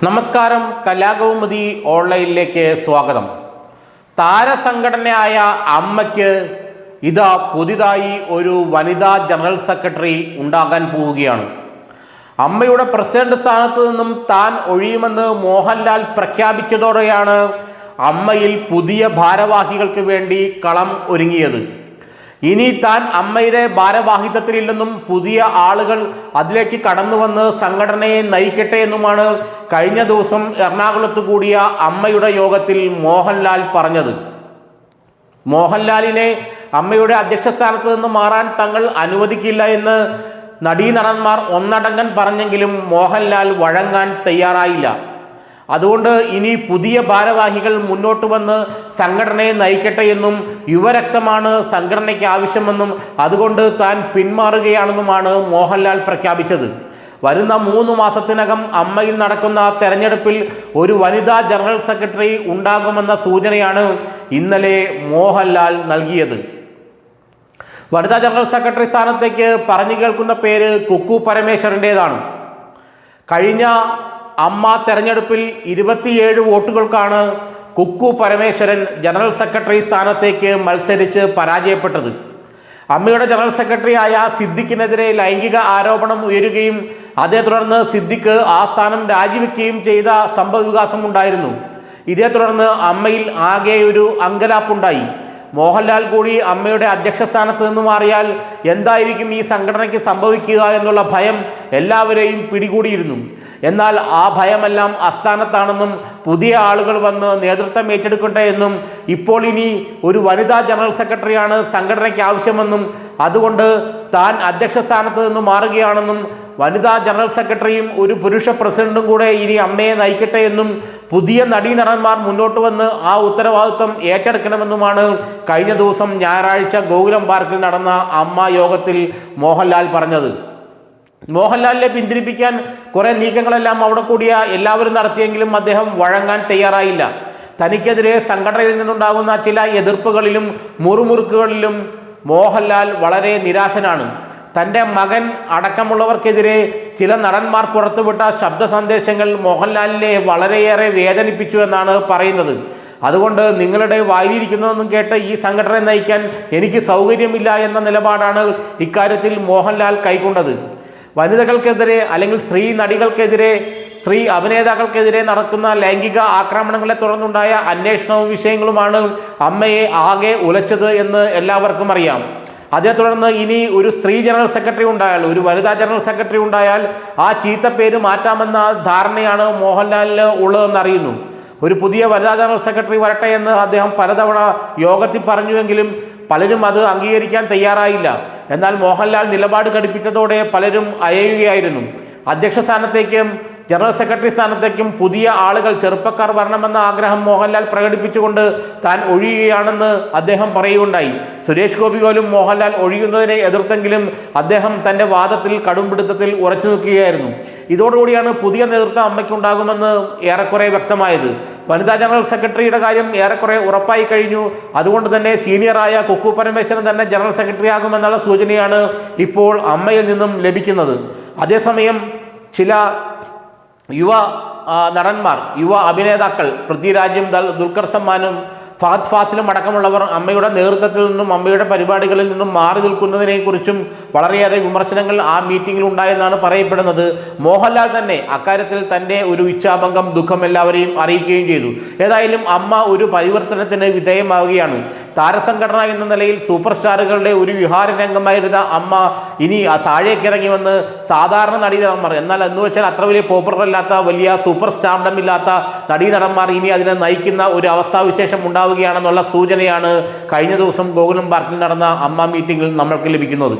നമസ്കാരം, കലാകൗമുദി ഓൺലൈനിലേക്ക് സ്വാഗതം. താരസംഘടനയായ അമ്മയ്ക്ക് ഇതാ പുതിയതായി ഒരു വനിതാ ജനറൽ സെക്രട്ടറി ഉണ്ടാകാൻ പോവുകയാണ്. അമ്മയുടെ പ്രസിഡന്റ് സ്ഥാനത്ത് നിന്നും താൻ ഒഴിയുമെന്ന് മോഹൻലാൽ പ്രഖ്യാപിച്ചതോടെയാണ് അമ്മയിൽ പുതിയ ഭാരവാഹികൾക്ക് വേണ്ടി കളം ഒരുങ്ങിയത്. ഇനി താൻ അമ്മയുടെ ഭാരവാഹിത്വത്തിലില്ലെന്നും പുതിയ ആളുകൾ അതിലേക്ക് കടന്നു വന്ന് സംഘടനയെ നയിക്കട്ടെ എന്നുമാണ് കഴിഞ്ഞ ദിവസം എറണാകുളത്ത് കൂടിയ അമ്മയുടെ യോഗത്തിൽ മോഹൻലാൽ പറഞ്ഞത്. മോഹൻലാലിനെ അമ്മയുടെ അധ്യക്ഷ സ്ഥാനത്ത് നിന്ന് മാറാൻ തങ്ങൾ അനുവദിക്കില്ല എന്ന് നടീനടന്മാർ ഒന്നടങ്കം പറഞ്ഞെങ്കിലും മോഹൻലാൽ വഴങ്ങാൻ തയ്യാറായില്ല. അതുകൊണ്ട് ഇനി പുതിയ ഭാരവാഹികൾ മുന്നോട്ട് വന്ന് സംഘടനയെ നയിക്കട്ടെ എന്നും യുവരക്തമാണ് സംഘടനയ്ക്ക് ആവശ്യമെന്നും അതുകൊണ്ട് താൻ പിന്മാറുകയാണെന്നുമാണ് മോഹൻലാൽ പ്രഖ്യാപിച്ചത്. വരുന്ന 3 മാസത്തിനകം അമ്മയിൽ നടക്കുന്ന തെരഞ്ഞെടുപ്പിൽ ഒരു വനിതാ ജനറൽ സെക്രട്ടറി ഉണ്ടാകുമെന്ന സൂചനയാണ് ഇന്നലെ മോഹൻലാൽ നൽകിയത്. വനിതാ ജനറൽ സെക്രട്ടറി സ്ഥാനത്തേക്ക് പറഞ്ഞു കേൾക്കുന്ന പേര് കുക്കു പരമേശ്വരൻ്റേതാണ്. കഴിഞ്ഞ അമ്മ തെരഞ്ഞെടുപ്പിൽ 27 വോട്ടുകൾക്കാണ് കുക്കു പരമേശ്വരൻ ജനറൽ സെക്രട്ടറി സ്ഥാനത്തേക്ക് മത്സരിച്ച് പരാജയപ്പെട്ടത്. അമ്മയുടെ ജനറൽ സെക്രട്ടറി ആയ സിദ്ദിഖിനെതിരെ ലൈംഗിക ആരോപണം ഉയരുകയും അതേ തുടർന്ന് സിദ്ദിഖ് ആ സ്ഥാനം രാജിവെക്കുകയും ചെയ്ത സംഭവവികാസം ഉണ്ടായിരുന്നു. ഇതേ തുടർന്ന് അമ്മയിൽ ആകെ ഒരു അങ്കലാപ്പുണ്ടായി. മോഹൻലാൽ കൂടി അമ്മയുടെ അധ്യക്ഷ സ്ഥാനത്ത് നിന്ന് മാറിയാൽ എന്തായിരിക്കും ഈ സംഘടനയ്ക്ക് സംഭവിക്കുക എന്നുള്ള ഭയം എല്ലാവരെയും പിടികൂടിയിരുന്നു. എന്നാൽ ആ ഭയമെല്ലാം അസ്ഥാനത്താണെന്നും പുതിയ ആളുകൾ വന്ന് നേതൃത്വം ഏറ്റെടുക്കട്ടെ എന്നും ഇപ്പോൾ ഇനി ഒരു വനിതാ ജനറൽ സെക്രട്ടറിയാണ് സംഘടനയ്ക്ക് ആവശ്യമെന്നും അതുകൊണ്ട് താൻ അധ്യക്ഷ സ്ഥാനത്ത് നിന്ന് മാറുകയാണെന്നും വനിതാ ജനറൽ സെക്രട്ടറിയും ഒരു പുരുഷ പ്രസിഡന്റും കൂടെ ഇനി അമ്മയെ നയിക്കട്ടെ എന്നും പുതിയ നടീനടന്മാർ മുന്നോട്ട് വന്ന് ആ ഉത്തരവാദിത്വം ഏറ്റെടുക്കണമെന്നുമാണ് കഴിഞ്ഞ ദിവസം ഞായറാഴ്ച ഗോകുലം പാർക്കിൽ നടന്ന അമ്മ യോഗത്തിൽ മോഹൻലാൽ പറഞ്ഞത്. മോഹൻലാലിനെ പിന്തിരിപ്പിക്കാൻ കുറേ നീക്കങ്ങളെല്ലാം അവിടെ കൂടിയ എല്ലാവരും നടത്തിയെങ്കിലും അദ്ദേഹം വഴങ്ങാൻ തയ്യാറായില്ല. തനിക്കെതിരെ സംഘടനയിൽ നിന്നുണ്ടാകുന്ന ചില എതിർപ്പുകളിലും മുറുമുറുക്കുകളിലും മോഹൻലാൽ വളരെ നിരാശനാണ്. തൻ്റെ മകൻ അടക്കമുള്ളവർക്കെതിരെ ചില നടന്മാർ പുറത്തുവിട്ട ശബ്ദ സന്ദേശങ്ങൾ മോഹൻലാലിനെ വളരെയേറെ വേദനിപ്പിച്ചു എന്നാണ് പറയുന്നത്. അതുകൊണ്ട് നിങ്ങളുടെ വായിലിരിക്കുന്നതൊന്നും കേട്ട് ഈ സംഘടന നയിക്കാൻ എനിക്ക് സൗകര്യമില്ല എന്ന നിലപാടാണ് ഇക്കാര്യത്തിൽ മോഹൻലാൽ കൈക്കൊണ്ടത്. വനിതകൾക്കെതിരെ അല്ലെങ്കിൽ സ്ത്രീ നടികൾക്കെതിരെ സ്ത്രീ അഭിനേതാക്കൾക്കെതിരെ നടക്കുന്ന ലൈംഗിക ആക്രമണങ്ങളെ തുടർന്നുണ്ടായ അന്വേഷണവും വിഷയങ്ങളുമാണ് അമ്മയെ ആകെ ഉലച്ചത് എന്ന് എല്ലാവർക്കും അറിയാം. അതേ തുടർന്ന് ഇനി ഒരു സ്ത്രീ ജനറൽ സെക്രട്ടറി ഉണ്ടായാൽ, ഒരു വനിതാ ജനറൽ സെക്രട്ടറി ഉണ്ടായാൽ ആ ചീത്തപ്പേര് മാറ്റാമെന്ന ധാരണയാണ് മോഹൻലാലിന് ഉള്ളതെന്ന് അറിയുന്നു. ഒരു പുതിയ വനിതാ ജനറൽ സെക്രട്ടറി വരട്ടെ എന്ന് അദ്ദേഹം പലതവണ യോഗത്തിൽ പറഞ്ഞുവെങ്കിലും പലരും അത് അംഗീകരിക്കാൻ തയ്യാറായില്ല. എന്നാൽ മോഹൻലാൽ നിലപാട് ഘടിപ്പിച്ചതോടെ പലരും അയയുകയായിരുന്നു. അധ്യക്ഷ സ്ഥാനത്തേക്കും ജനറൽ സെക്രട്ടറി സ്ഥാനത്തേക്കും പുതിയ ആളുകൾ, ചെറുപ്പക്കാർ വരണമെന്ന ആഗ്രഹം മോഹൻലാൽ പ്രകടിപ്പിച്ചുകൊണ്ട് താൻ ഒഴിയുകയാണെന്ന് അദ്ദേഹം പറയുകയുണ്ടായി. സുരേഷ് ഗോപി പോലും മോഹൻലാൽ ഒഴിയുന്നതിനെ എതിർത്തെങ്കിലും അദ്ദേഹം തൻ്റെ വാദത്തിൽ കടുംപിടുത്തത്തിൽ ഉറച്ചു നിൽക്കുകയായിരുന്നു. ഇതോടുകൂടിയാണ് പുതിയ നേതൃത്വം അമ്മയ്ക്കുണ്ടാകുമെന്ന് ഏറെക്കുറെ വ്യക്തമായത്. വനിതാ ജനറൽ സെക്രട്ടറിയുടെ കാര്യം ഏറെക്കുറെ ഉറപ്പായി കഴിഞ്ഞു. അതുകൊണ്ട് തന്നെ സീനിയറായ കുക്കു പരമേശ്വരൻ തന്നെ ജനറൽ സെക്രട്ടറി ആകുമെന്നുള്ള സൂചനയാണ് ഇപ്പോൾ അമ്മയിൽ നിന്നും ലഭിക്കുന്നത്. അതേസമയം ചില യുവ നടന്മാർ, യുവ അഭിനേതാക്കൾ, പൃഥ്വിരാജും ദുൽഖർ സൽമാനും ഫഹദ് ഫാസിലും അടക്കമുള്ളവർ അമ്മയുടെ നേതൃത്വത്തിൽ നിന്നും അമ്മയുടെ പരിപാടികളിൽ നിന്നും മാറി നിൽക്കുന്നതിനെക്കുറിച്ചും വളരെയേറെ വിമർശനങ്ങൾ ആ മീറ്റിങ്ങിൽ ഉണ്ടായെന്നാണ് പറയപ്പെടുന്നത്. മോഹൻലാൽ തന്നെ അക്കാര്യത്തിൽ തൻ്റെ ഒരു ഇച്ഛാഭംഗം, ദുഃഖം എല്ലാവരെയും അറിയിക്കുകയും ചെയ്തു. ഏതായാലും അമ്മ ഒരു പരിവർത്തനത്തിന് വിധേയമാവുകയാണ്. താരസംഘടന എന്ന നിലയിൽ സൂപ്പർ സ്റ്റാറുകളുടെ ഒരു വിഹാര രംഗമായിരുന്ന അമ്മ ഇനി താഴേക്കിറങ്ങി വന്ന് സാധാരണ നടീനടന്മാർ, എന്നാൽ എന്ന് വെച്ചാൽ അത്ര വലിയ പോപ്പുലർ അല്ലാത്ത, വലിയ സൂപ്പർ സ്റ്റാർഡം ഇല്ലാത്ത നടീനടന്മാർ ഇനി അതിനെ നയിക്കുന്ന ഒരു അവസ്ഥാവിശേഷം ഉണ്ടാവുകയാണെന്നുള്ള സൂചനയാണ് കഴിഞ്ഞ ദിവസം ഗോകുലം പാർക്കിൽ നടന്ന അമ്മ മീറ്റിംഗിൽ നമ്മൾക്ക് ലഭിക്കുന്നത്.